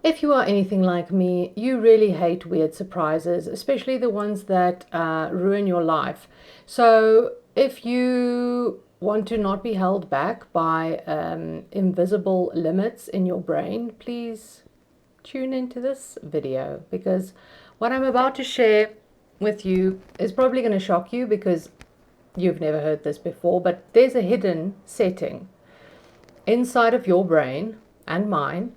If you are anything like me, you really hate weird surprises, especially the ones that ruin your life. So, if you want to not be held back by invisible limits in your brain, please tune into this video because what I'm about to share with you is probably going to shock you because you've never heard this before, but there's a hidden setting inside of your brain and mine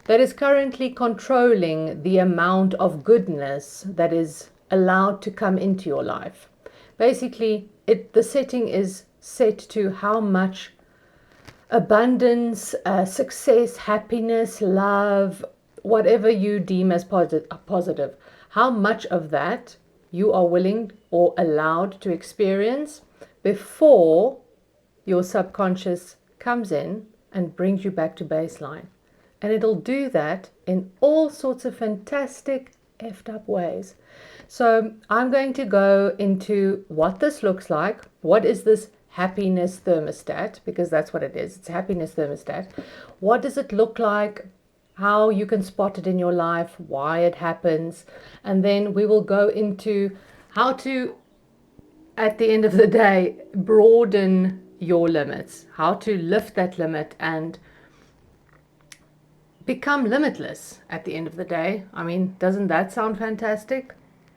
that is currently controlling the amount of goodness that is allowed to come into your life. Basically, the setting is set to how much abundance, success, happiness, love, whatever you deem as positive, how much of that you are willing or allowed to experience before your subconscious comes in and brings you back to baseline. And it'll do that in all sorts of fantastic, effed up ways. So I'm going to go into what this looks like. What is this happiness thermostat? Because that's what it is. It's a happiness thermostat. What does it look like? How you can spot it in your life, why it happens. And then we will go into how to, at the end of the day, broaden your limits, how to lift that limit and become limitless at the end of the day. I mean, doesn't that sound fantastic?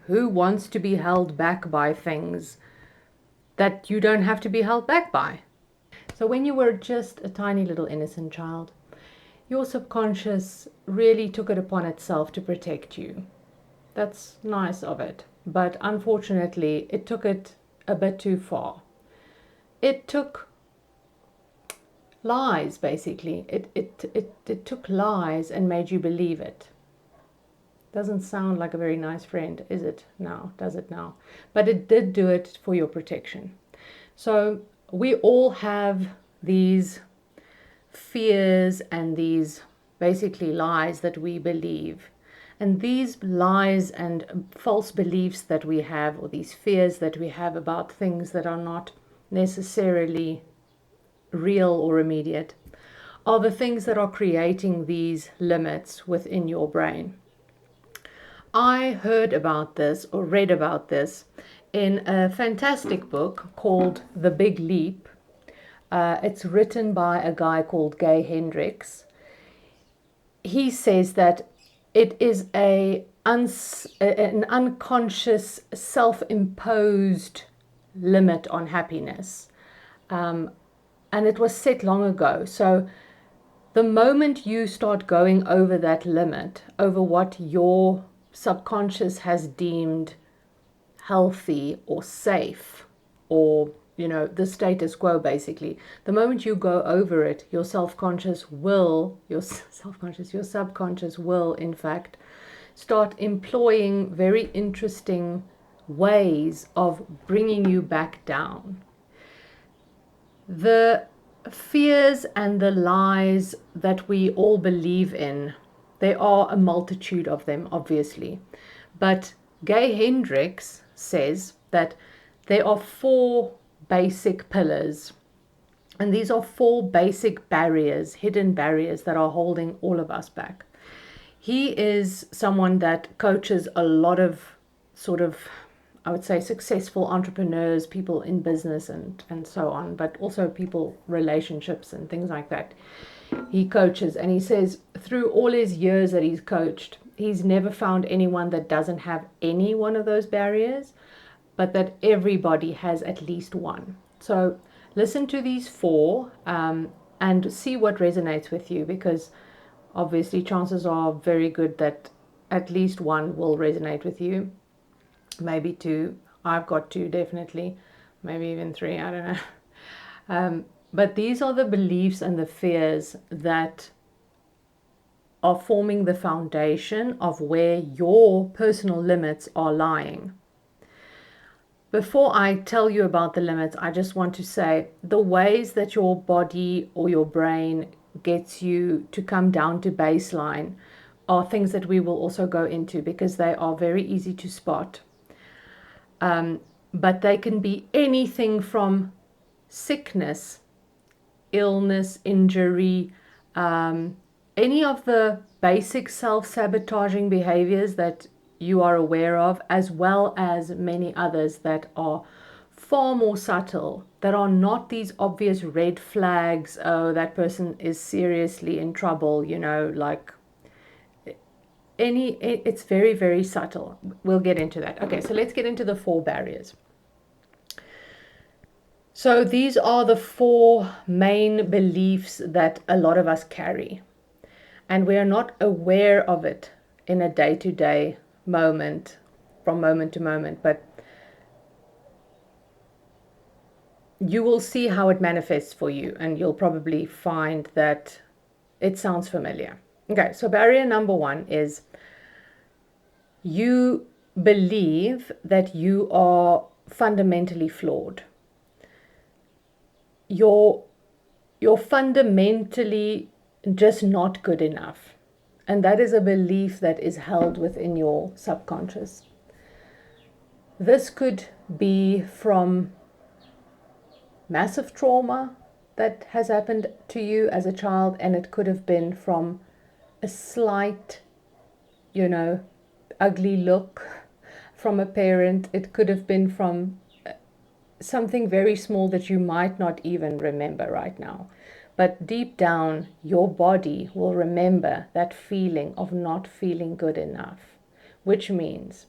Who wants to be held back by things that you don't have to be held back by? So when you were just a tiny little innocent child, your subconscious really took it upon itself to protect you. That's nice of it. But unfortunately, it took it a bit too far. It took lies, basically. It took lies and made you believe it. Doesn't sound like a very nice friend, is it now? Does it now? But it did do it for your protection. So we all have these fears and these basically lies that we believe. And these lies and false beliefs that we have, or these fears that we have about things that are not necessarily real or immediate, are the things that are creating these limits within your brain. I heard about this or read about this in a fantastic book called The Big Leap. It's written by a guy called Gay Hendricks. He says that it is an unconscious, self-imposed limit on happiness. And it was set long ago. So the moment you start going over that limit, over what your subconscious has deemed healthy or safe, or the status quo, basically, the moment you go over it, your subconscious will in fact start employing very interesting ways of bringing you back down. The fears and the lies that we all believe in, there are a multitude of them, obviously. But Gay Hendricks says that there are 4 basic pillars. And these are 4 basic barriers, hidden barriers that are holding all of us back. He is someone that coaches a lot of sort of, I would say, successful entrepreneurs, people in business and so on, but also people, relationships and things like that. He coaches, and he says through all his years that he's coached, he's never found anyone that doesn't have any one of those barriers, but that everybody has at least one. So listen to these 4 and see what resonates with you, because obviously chances are very good that at least one will resonate with you. Maybe 2. I've got 2 definitely, maybe even 3, I don't know. But these are the beliefs and the fears that are forming the foundation of where your personal limits are lying. Before I tell you about the limits, I just want to say the ways that your body or your brain gets you to come down to baseline are things that we will also go into, because they are very easy to spot. But they can be anything from sickness, illness, injury, any of the basic self-sabotaging behaviors that you are aware of, as well as many others that are far more subtle, that are not these obvious red flags. Oh, that person is seriously in trouble, you know, like it's very, very subtle. We'll get into that. Okay, so let's get into the 4 barriers. So these are the 4 main beliefs that a lot of us carry, and we are not aware of it in a day-to-day moment, from moment to moment, but you will see how it manifests for you, and you'll probably find that it sounds familiar. Okay, so barrier number 1 is you believe that you are fundamentally flawed. You're fundamentally just not good enough. And that is a belief that is held within your subconscious. This could be from massive trauma that has happened to you as a child, and it could have been from a slight, you know, ugly look from a parent. It could have been from something very small that you might not even remember right now. But deep down, your body will remember that feeling of not feeling good enough, which means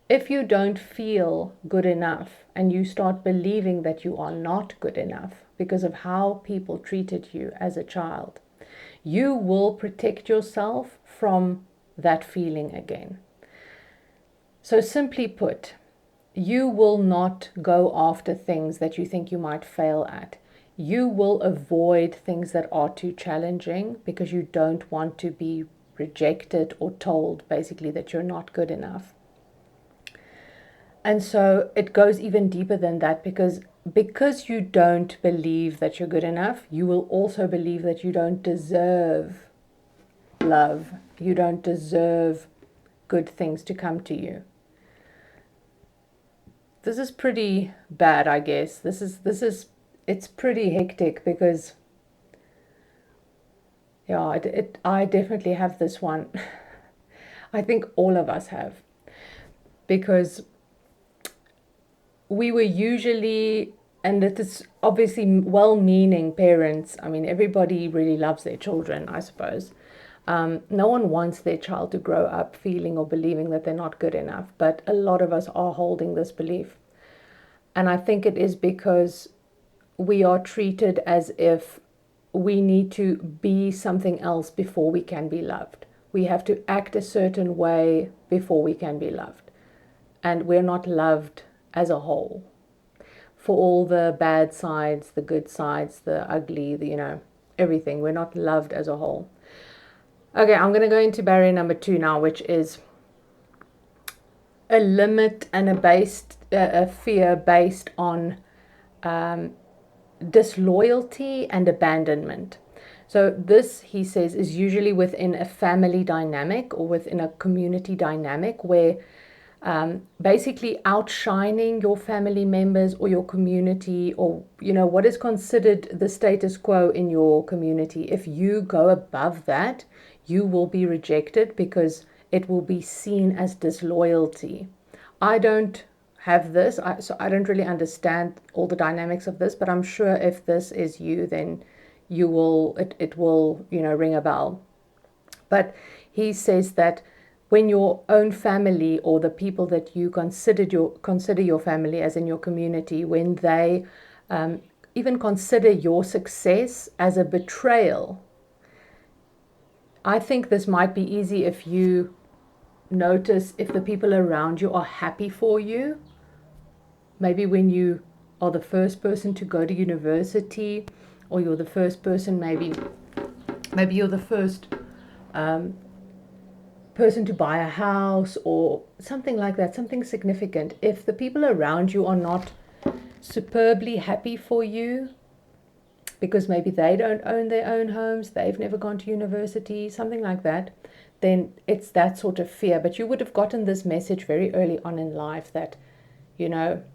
if you don't feel good enough and you start believing that you are not good enough because of how people treated you as a child, you will protect yourself from that feeling again. So simply put, you will not go after things that you think you might fail at. You will avoid things that are too challenging because you don't want to be rejected or told basically that you're not good enough. And so it goes even deeper than that, because you don't believe that you're good enough, you will also believe that you don't deserve love. You don't deserve good things to come to you. This is pretty bad, I guess. It's pretty hectic because, yeah, I definitely have this one. I think all of us have, because we were usually, and it is obviously well-meaning parents. I mean, everybody really loves their children, I suppose. No one wants their child to grow up feeling or believing that they're not good enough, but a lot of us are holding this belief. And I think it is because we are treated as if we need to be something else before we can be loved. We have to act a certain way before we can be loved. And we're not loved as a whole. For all the bad sides, the good sides, the ugly, everything. We're not loved as a whole. Okay, I'm going to go into barrier number 2 now, which is a limit and a fear based on disloyalty and abandonment. So this, he says, is usually within a family dynamic or within a community dynamic where basically outshining your family members or your community, or what is considered the status quo in your community. If you go above that, you will be rejected because it will be seen as disloyalty. I don't have this, so I don't really understand all the dynamics of this, but I'm sure if this is you, then it will ring a bell. But he says that when your own family, or the people that you consider your family, as in your community, when they even consider your success as a betrayal. I think this might be easy if you notice if the people around you are happy for you. Maybe when you are the first person to go to university, or you're the first person, maybe you're the first person to buy a house or something like that, something significant. If the people around you are not superbly happy for you, because maybe they don't own their own homes, they've never gone to university, something like that, then it's that sort of fear. But you would have gotten this message very early on in life that,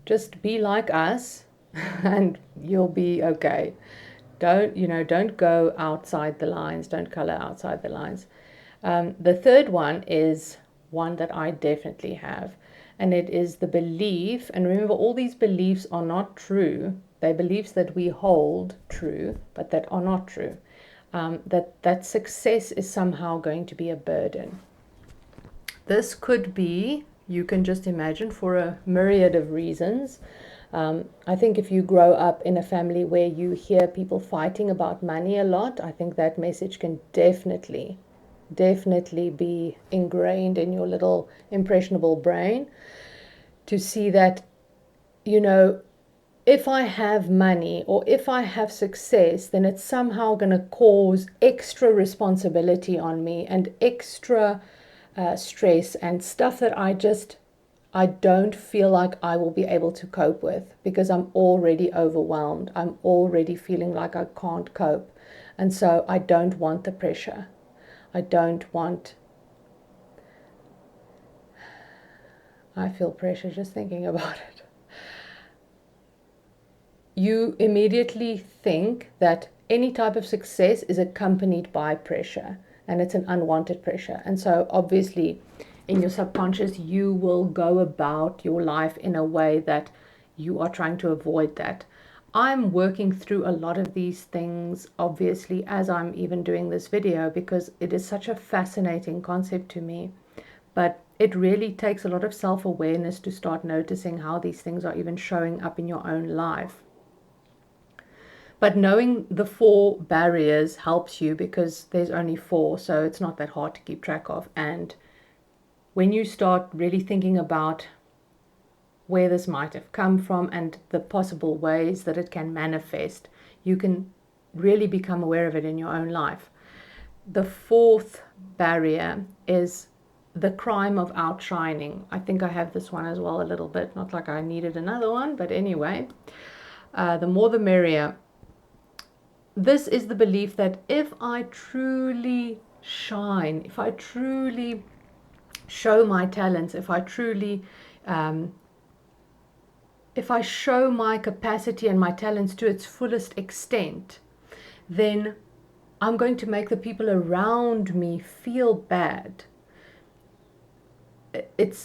just be like us and you'll be okay. Don't go outside the lines. Don't color outside the lines. The third one is one that I definitely have, and it is the belief. And remember, all these beliefs are not true. They're beliefs that we hold true, but that are not true. That success is somehow going to be a burden. This could be, you can just imagine, for a myriad of reasons. I think if you grow up in a family where you hear people fighting about money a lot, I think that message can definitely be ingrained in your little impressionable brain, to see that, if I have money or if I have success, then it's somehow going to cause extra responsibility on me and extra stress and stuff that I don't feel like I will be able to cope with, because I'm already overwhelmed. I'm already feeling like I can't cope. And so I don't want the pressure. I feel pressure just thinking about it. You immediately think that any type of success is accompanied by pressure, and it's an unwanted pressure. And so obviously in your subconscious, you will go about your life in a way that you are trying to avoid that. I'm working through a lot of these things, obviously, as I'm even doing this video, because it is such a fascinating concept to me. But it really takes a lot of self-awareness to start noticing how these things are even showing up in your own life. But knowing the 4 barriers helps you, because there's only 4, so it's not that hard to keep track of. And when you start really thinking about where this might have come from and the possible ways that it can manifest, you can really become aware of it in your own life. The 4th barrier is the crime of outshining. I think I have this one as well a little bit, not like I needed another one, but anyway, the more the merrier. This is the belief that if I truly shine, if I truly show my talents, if I truly if I show my capacity and my talents to its fullest extent, then I'm going to make the people around me feel bad.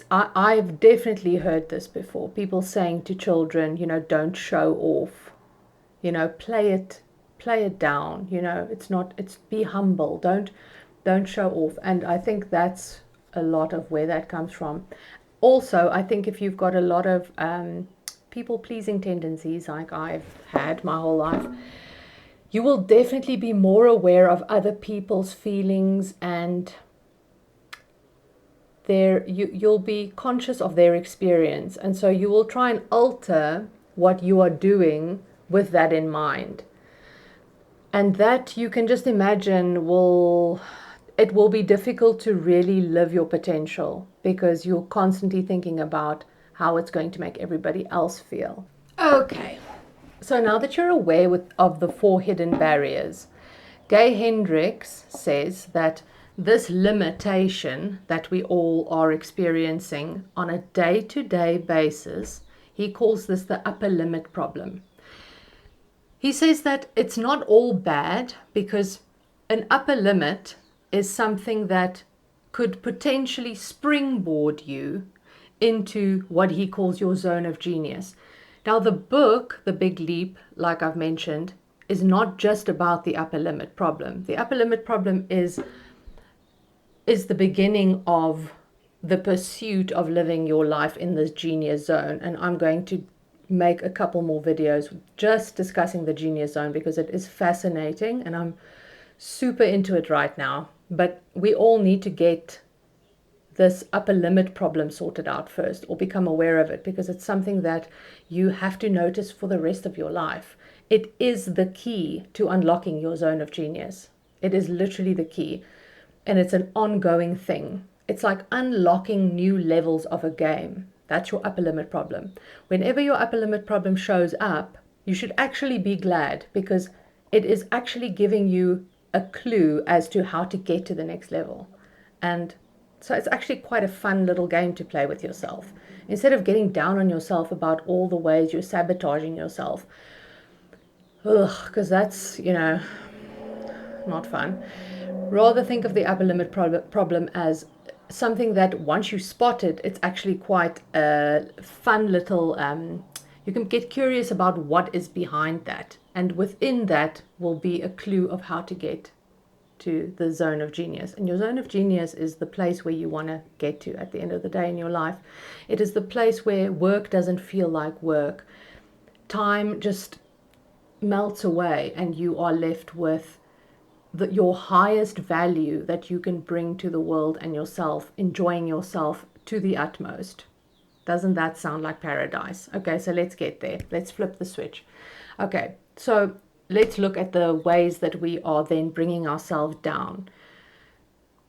I've definitely heard this before. People saying to children, don't show off, play it down, it's be humble, don't show off. And I think that's a lot of where that comes from. Also, I think if you've got a lot of people-pleasing tendencies, like I've had my whole life, you will definitely be more aware of other people's feelings, and you'll be conscious of their experience, and so you will try and alter what you are doing with that in mind. And that, you can just imagine, it will be difficult to really live your potential, because you're constantly thinking about how it's going to make everybody else feel. Okay, so now that you're aware of the 4 hidden barriers, Gay Hendricks says that this limitation that we all are experiencing on a day-to-day basis, he calls this the upper limit problem. He says that it's not all bad, because an upper limit is something that could potentially springboard you into what he calls your zone of genius. Now, the book, The Big Leap, like I've mentioned, is not just about the upper limit problem. The upper limit problem is the beginning of the pursuit of living your life in this genius zone. And I'm going to make a couple more videos just discussing the genius zone, because it is fascinating and I'm super into it right now. But we all need to get this upper limit problem sorted out first, or become aware of it, because it's something that you have to notice for the rest of your life. It is the key to unlocking your zone of genius. It is literally the key, and it's an ongoing thing. It's like unlocking new levels of a game. That's your upper limit problem. Whenever your upper limit problem shows up, you should actually be glad, because it is actually giving you a clue as to how to get to the next level. And so it's actually quite a fun little game to play with yourself. Instead of getting down on yourself about all the ways you're sabotaging yourself, Ugh, because that's, you know, not fun. Rather think of the upper limit problem as something that once you spot it, it's actually quite a fun little, you can get curious about what is behind that. And within that will be a clue of how to get to the zone of genius. And your zone of genius is the place where you want to get to at the end of the day in your life. It is the place where work doesn't feel like work. Time just melts away and you are left with your highest value that you can bring to the world and yourself, enjoying yourself to the utmost. Doesn't that sound like paradise? Okay, so let's get there. Let's flip the switch. Okay, so let's look at the ways that we are then bringing ourselves down.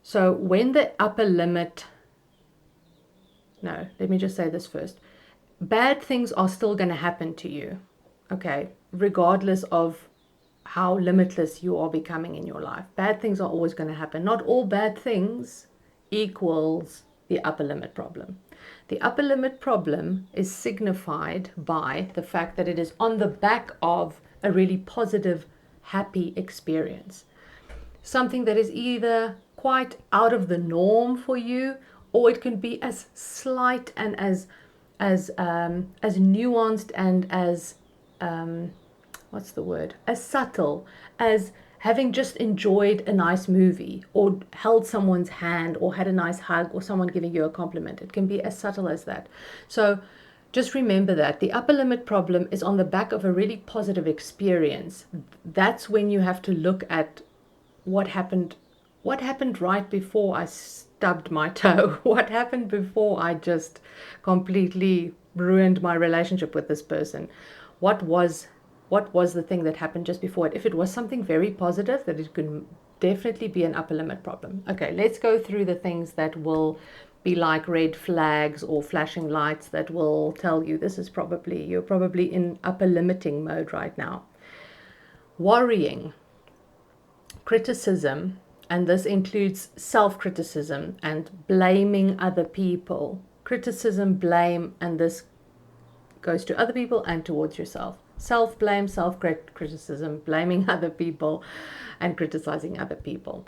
So when the upper limit, no, let me just say this first. Bad things are still going to happen to you, okay, regardless of how limitless you are becoming in your life. Bad things are always going to happen. Not all bad things equals the upper limit problem. The upper limit problem is signified by the fact that it is on the back of a really positive, happy experience. Something that is either quite out of the norm for you, or it can be as slight and as nuanced and as what's the word? As subtle as having just enjoyed a nice movie or held someone's hand or had a nice hug or someone giving you a compliment. It can be as subtle as that. So just remember that the upper limit problem is on the back of a really positive experience. That's when you have to look at what happened right before I stubbed my toe. What happened before I just completely ruined my relationship with this person? What was the thing that happened just before it? If it was something very positive, that it could definitely be an upper limit problem. Okay, let's go through the things that will be like red flags or flashing lights that will tell you this is you're probably in upper limiting mode right now. Worrying, criticism, and this includes self-criticism and blaming other people. Criticism, blame, and this goes to other people and towards yourself. Self-blame, self-criticism, blaming other people and criticizing other people.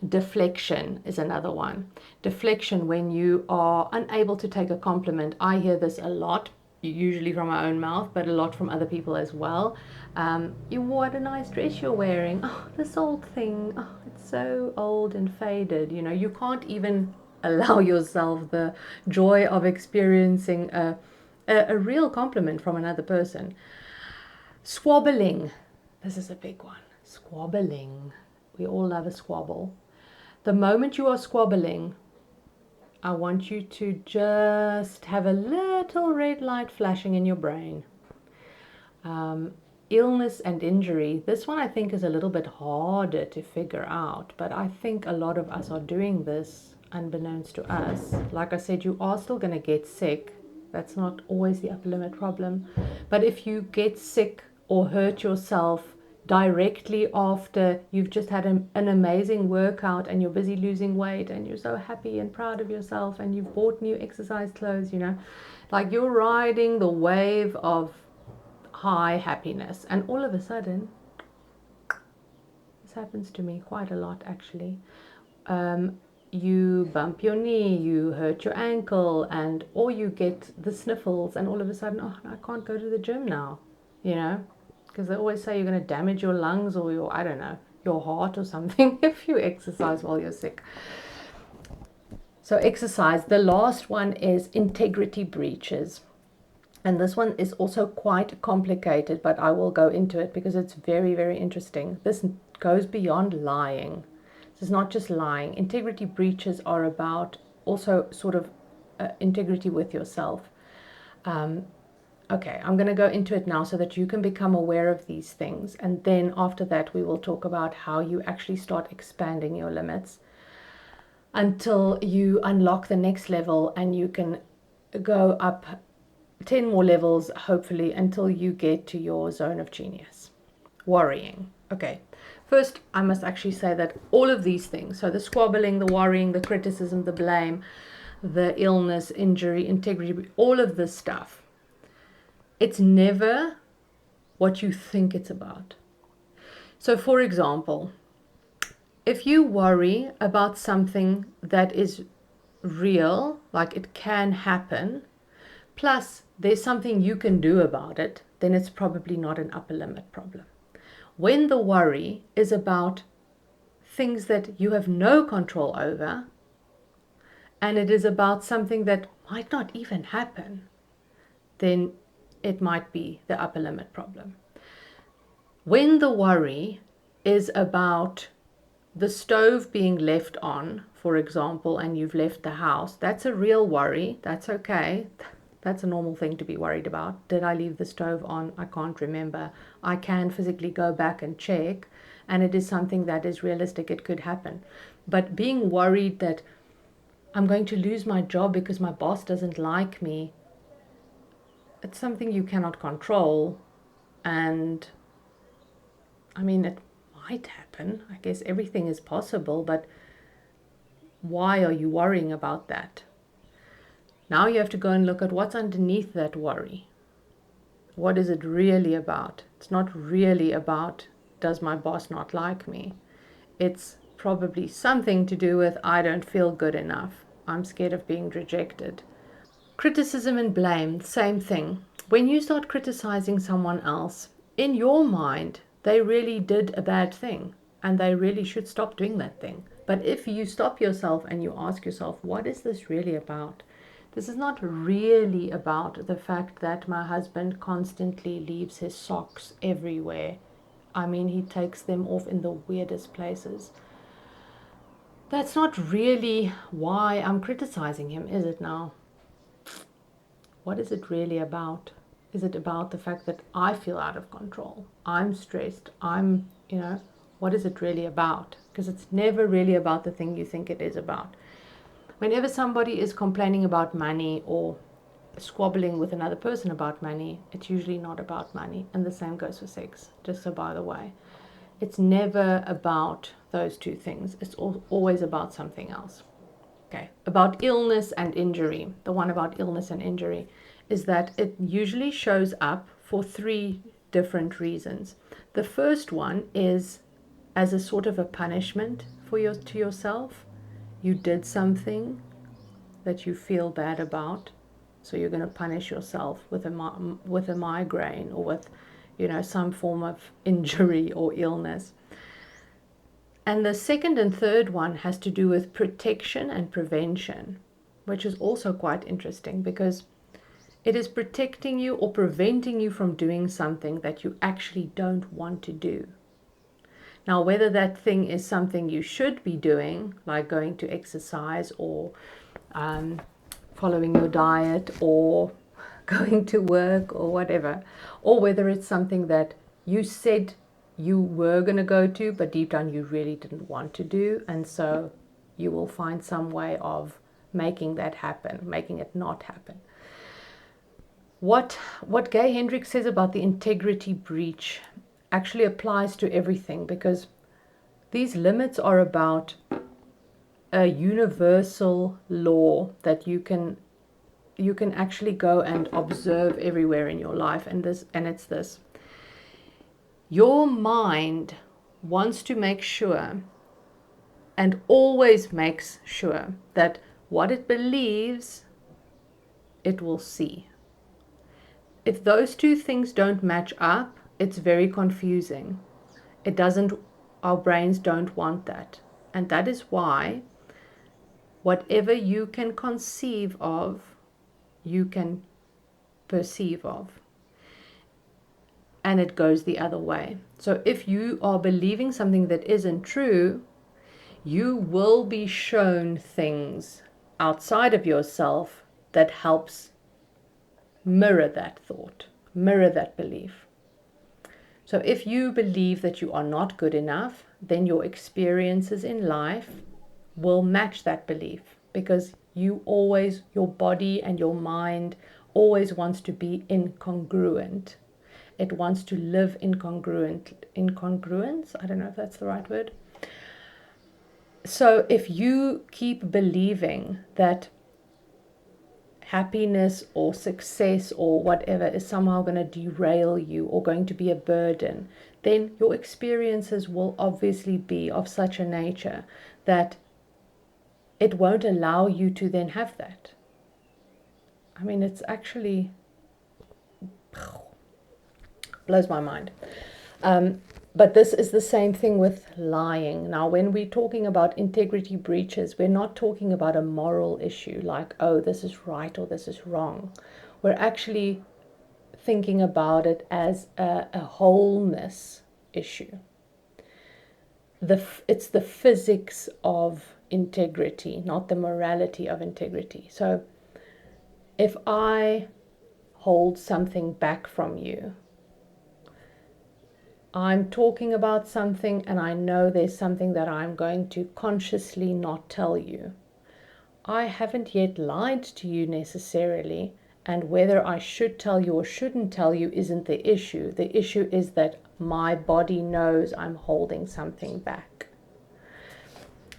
Deflection is another one. Deflection, when you are unable to take a compliment. I hear this a lot, usually from my own mouth, but a lot from other people as well. What a nice dress you're wearing. Oh, this old thing. Oh, it's so old and faded. You know, you can't even allow yourself the joy of experiencing a real compliment from another person. Squabbling. This is a big one. Squabbling. We all love a squabble. The moment you are squabbling, I want you to just have a little red light flashing in your brain. Illness and injury. This one I think is a little bit harder to figure out, but I think a lot of us are doing this unbeknownst to us. Like I said, you are still going to get sick. That's not always the upper limit problem. But if you get sick or hurt yourself directly after you've just had an amazing workout and you're busy losing weight and you're so happy and proud of yourself and you've bought new exercise clothes, you know, like you're riding the wave of high happiness, and all of a sudden, this happens to me quite a lot actually, you bump your knee, you hurt your ankle, or you get the sniffles, and all of a sudden, oh, I can't go to the gym now, you know, because they always say you're going to damage your lungs or your, I don't know, your heart or something if you exercise while you're sick. So exercise. The last one is integrity breaches. And this one is also quite complicated, but I will go into it because it's very, very interesting. This goes beyond lying. This is not just lying. Integrity breaches are about also sort of integrity with yourself. Okay, I'm going to go into it now so that you can become aware of these things. And then after that, we will talk about how you actually start expanding your limits until you unlock the next level and you can go up 10 more levels, hopefully, until you get to your zone of genius. Worrying. Okay. First, I must actually say that all of these things, so the squabbling, the worrying, the criticism, the blame, the illness, injury, integrity, all of this stuff, it's never what you think it's about. So for example, if you worry about something that is real, like it can happen, plus there's something you can do about it, then it's probably not an upper limit problem. When the worry is about things that you have no control over, and it is about something that might not even happen, then it might be the upper limit problem. When the worry is about the stove being left on, for example, and you've left the house, that's a real worry. That's okay. That's a normal thing to be worried about. Did I leave the stove on? I can't remember. I can physically go back and check, and it is something that is realistic. It could happen. But being worried that I'm going to lose my job because my boss doesn't like me, it's something you cannot control. And I mean, it might happen. I guess everything is possible, but why are you worrying about that? Now you have to go and look at what's underneath that worry. What is it really about? It's not really about, does my boss not like me? It's probably something to do with, I don't feel good enough. I'm scared of being rejected. Criticism and blame, same thing. When you start criticizing someone else, in your mind, they really did a bad thing and they really should stop doing that thing. But if you stop yourself and you ask yourself, what is this really about? This is not really about the fact that my husband constantly leaves his socks everywhere. I mean, he takes them off in the weirdest places. That's not really why I'm criticizing him, is it now? What is it really about? Is it about the fact that I feel out of control? I'm stressed. What is it really about? Because it's never really about the thing you think it is about. Whenever somebody is complaining about money or squabbling with another person about money, it's usually not about money. And the same goes for sex, just so by the way. It's never about those two things. It's always about something else. Okay, about illness and injury. The one about illness and injury is that it usually shows up for 3 different reasons. The first one is as a sort of a punishment to yourself. You did something that you feel bad about, so you're going to punish yourself with a migraine or with some form of injury or illness. And the second and third one has to do with protection and prevention, which is also quite interesting because it is protecting you or preventing you from doing something that you actually don't want to do. Now, whether that thing is something you should be doing, like going to exercise or following your diet or going to work or whatever, or whether it's something that you said you were going to go to, but deep down you really didn't want to do, and so you will find some way of making that happen, making it not happen. What Gay Hendricks says about the integrity breach actually applies to everything, because these limits are about a universal law that you can actually go and observe everywhere in your life, and it's this. Your mind wants to make sure, and always makes sure, that what it believes, it will see. If those two things don't match up, it's very confusing. Our brains don't want that. And that is why whatever you can conceive of, you can perceive of. And it goes the other way. So if you are believing something that isn't true, you will be shown things outside of yourself that helps mirror that thought, mirror that belief. So if you believe that you are not good enough, then your experiences in life will match that belief, because your body and your mind always wants to be incongruent. It wants to live incongruence. I don't know if that's the right word. So if you keep believing that happiness or success or whatever is somehow going to derail you or going to be a burden, then your experiences will obviously be of such a nature that it won't allow you to then have that. I mean, it's actually blows my mind. But this is the same thing with lying. Now, when we're talking about integrity breaches, we're not talking about a moral issue like, oh, this is right or this is wrong. We're actually thinking about it as a wholeness issue. It's the physics of integrity, not the morality of integrity. So if I hold something back from you, I'm talking about something and I know there's something that I'm going to consciously not tell you. I haven't yet lied to you necessarily, and whether I should tell you or shouldn't tell you isn't the issue. The issue is that my body knows I'm holding something back.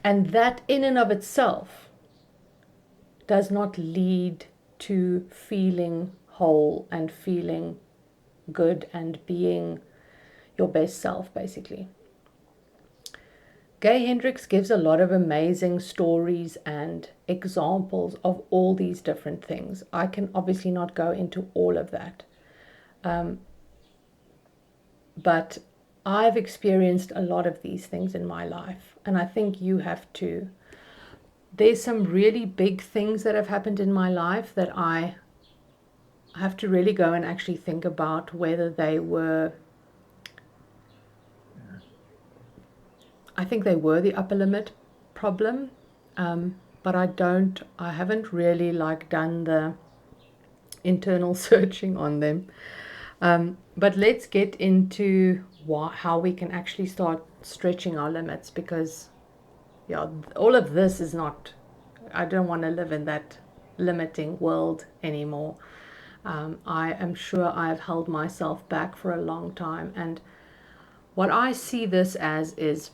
And that in and of itself does not lead to feeling whole and feeling good and being your best self, basically. Gay Hendricks gives a lot of amazing stories and examples of all these different things. I can obviously not go into all of that. But I've experienced a lot of these things in my life, and I think you have too. There's some really big things that have happened in my life that I have to really go and actually think about whether they were, I think they were the upper limit problem, but I haven't really done the internal searching on them. But let's get into how we can actually start stretching our limits, because yeah, all of this is not, I don't want to live in that limiting world anymore. I am sure I've held myself back for a long time, and what I see this as is,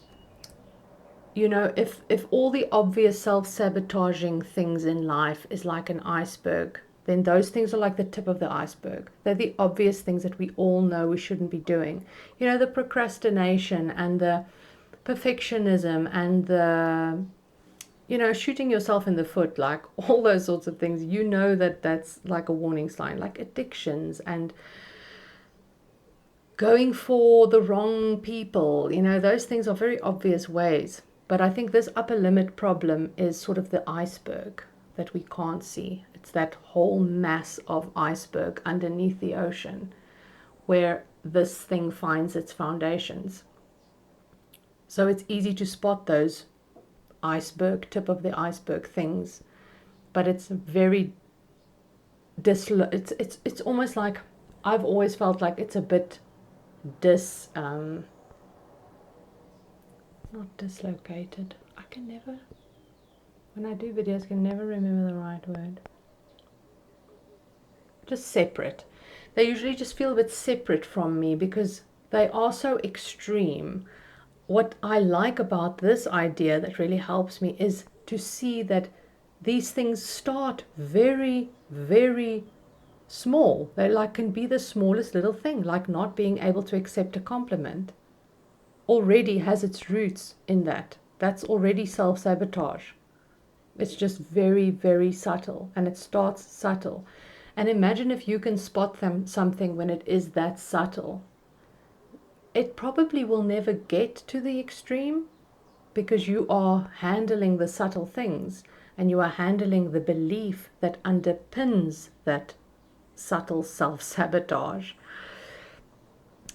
if all the obvious self-sabotaging things in life is like an iceberg, then those things are like the tip of the iceberg. They're the obvious things that we all know we shouldn't be doing. The procrastination and the perfectionism and the, shooting yourself in the foot, like all those sorts of things. That's like a warning sign, like addictions and going for the wrong people. Those things are very obvious ways. But I think this upper limit problem is sort of the iceberg that we can't see. It's that whole mass of iceberg underneath the ocean where this thing finds its foundations. So it's easy to spot those iceberg, tip of the iceberg things, but it's very it's almost like, I've always felt like it's a bit not dislocated. I can never, when I do videos, can never remember the right word. Just separate. They usually just feel a bit separate from me because they are so extreme. What I like about this idea that really helps me is to see that these things start very, very small. They can be the smallest little thing, like not being able to accept a compliment. Already has its roots in that. That's already self-sabotage. It's just very, very subtle, and it starts subtle. And imagine if you can spot something when it is that subtle. It probably will never get to the extreme because you are handling the subtle things, and you are handling the belief that underpins that subtle self-sabotage.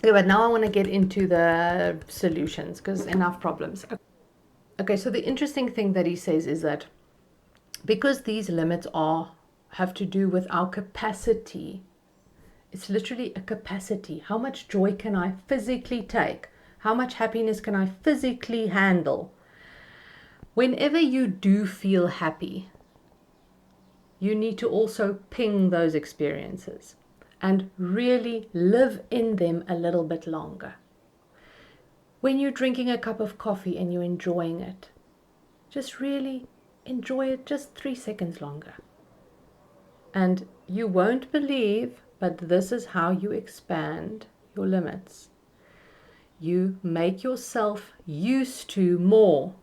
Okay, but now I want to get into the solutions, because enough problems. Okay, so the interesting thing that he says is that because these limits have to do with our capacity, it's literally a capacity. How much joy can I physically take? How much happiness can I physically handle? Whenever you do feel happy, you need to also ping those experiences and really live in them a little bit longer. When you're drinking a cup of coffee and you're enjoying it, just really enjoy it just 3 seconds longer. And you won't believe, but this is how you expand your limits. You make yourself used to more.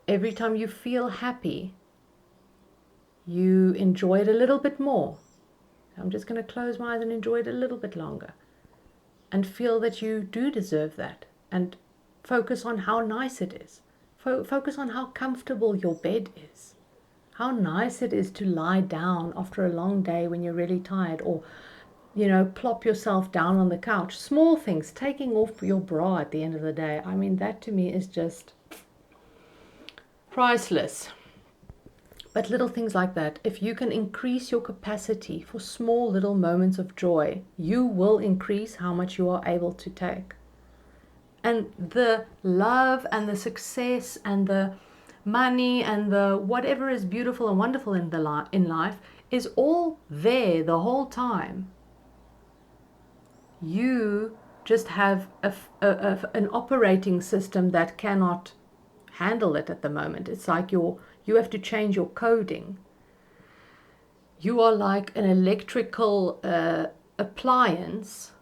Every time you feel happy, you enjoy it a little bit more. I'm just going to close my eyes and enjoy it a little bit longer. And feel that you do deserve that. And focus on how nice it is. Focus on how comfortable your bed is. How nice it is to lie down after a long day when you're really tired, or plop yourself down on the couch. Small things, taking off your bra at the end of the day. I mean, that to me is just priceless. But little things like that, if you can increase your capacity for small little moments of joy, you will increase how much you are able to take. And the love and the success and the money and the whatever is beautiful and wonderful in life is all there the whole time. You just have an operating system that cannot handle it at the moment. It's like you have to change your coding. You are like an electrical appliance.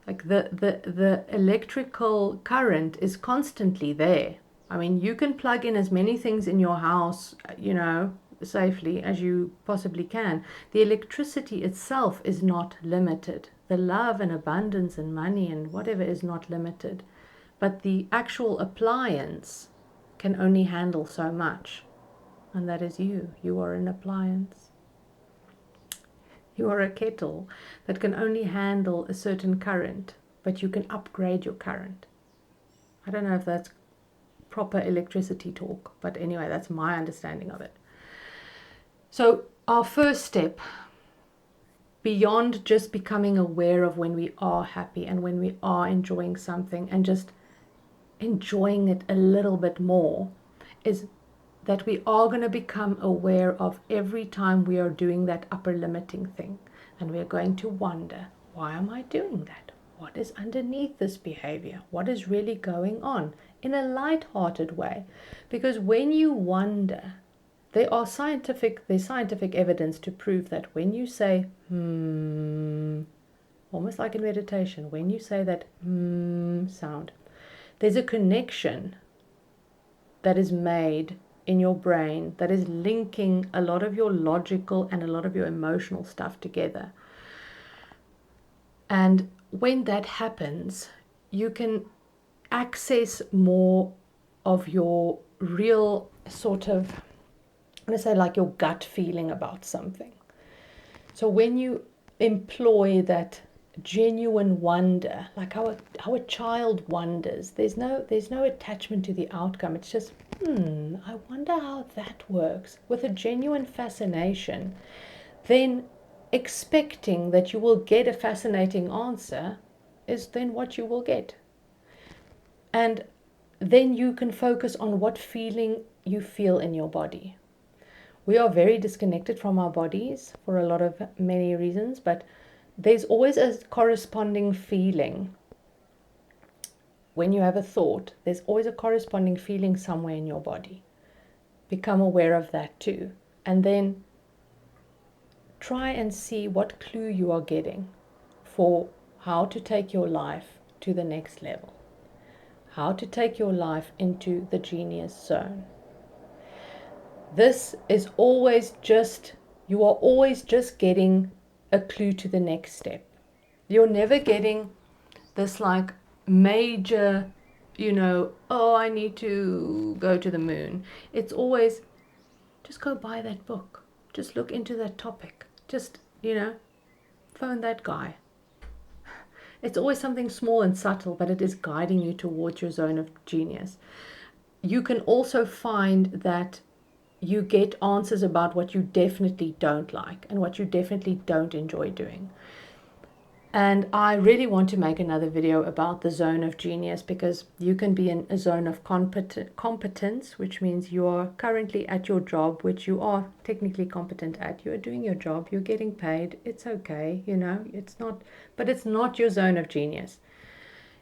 Like the electrical current is constantly there. I mean, you can plug in as many things in your house, safely as you possibly can. The electricity itself is not limited. The love and abundance and money and whatever is not limited. But the actual appliance can only handle so much. And that is you. You are an appliance. You are a kettle that can only handle a certain current, but you can upgrade your current. I don't know if that's proper electricity talk, but anyway, that's my understanding of it. So our first step, beyond just becoming aware of when we are happy and when we are enjoying something and just enjoying it a little bit more, is that we are going to become aware of every time we are doing that upper limiting thing. And we are going to wonder, why am I doing that? What is underneath this behavior? What is really going on? In a light-hearted way. Because when you wonder, there's scientific evidence to prove that when you say, almost like in meditation, when you say that sound, there's a connection that is made in your brain that is linking a lot of your logical and a lot of your emotional stuff together. And when that happens, you can access more of your real sort of, I'm going to say, like your gut feeling about something. So when you employ that genuine wonder, like how a child wonders, there's no attachment to the outcome. It's just, I wonder how that works, with a genuine fascination, then expecting that you will get a fascinating answer is then what you will get. And then you can focus on what feeling you feel in your body. We are very disconnected from our bodies for a lot of many reasons, but there's always a corresponding feeling. When you have a thought, there's always a corresponding feeling somewhere in your body. Become aware of that too. And then try and see what clue you are getting for how to take your life to the next level. How to take your life into the genius zone. This is always just, you are always just getting a clue to the next step. You're never getting this like major, oh, I need to go to the moon. It's always, just go buy that book. Just look into that topic. Just, phone that guy. It's always something small and subtle, but it is guiding you towards your zone of genius. You can also find that you get answers about what you definitely don't like and what you definitely don't enjoy doing. And I really want to make another video about the zone of genius, because you can be in a zone of competence, which means you are currently at your job, which you are technically competent at. You are doing your job, you're getting paid, it's okay, it's not, but it's not your zone of genius.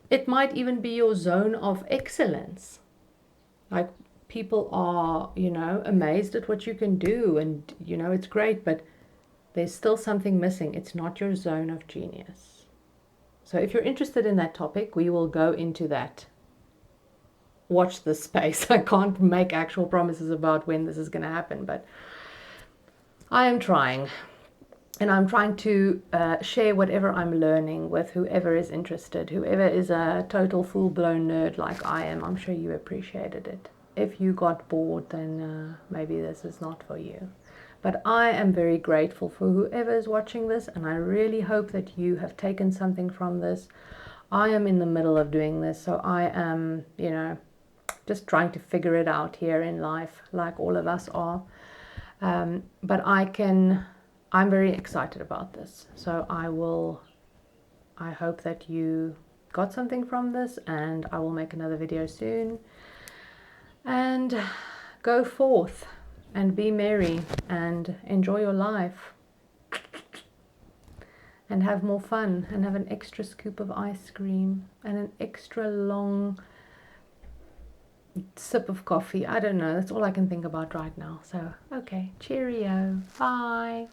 It might even be your zone of excellence. Like people are, amazed at what you can do, and, it's great, but there's still something missing. It's not your zone of genius. So if you're interested in that topic, we will go into that. Watch this space. I can't make actual promises about when this is going to happen, but I am trying. And I'm trying to share whatever I'm learning with whoever is interested. Whoever is a total full-blown nerd like I am, I'm sure you appreciated it. If you got bored, then maybe this is not for you. But I am very grateful for whoever is watching this, and I really hope that you have taken something from this. I am in the middle of doing this, so I am, just trying to figure it out here in life, like all of us are. But I'm very excited about this. So I hope that you got something from this, and I will make another video soon. And go forth and be merry and enjoy your life and have more fun and have an extra scoop of ice cream and an extra long sip of coffee. I don't know. That's all I can think about right now. So, okay. Cheerio. Bye.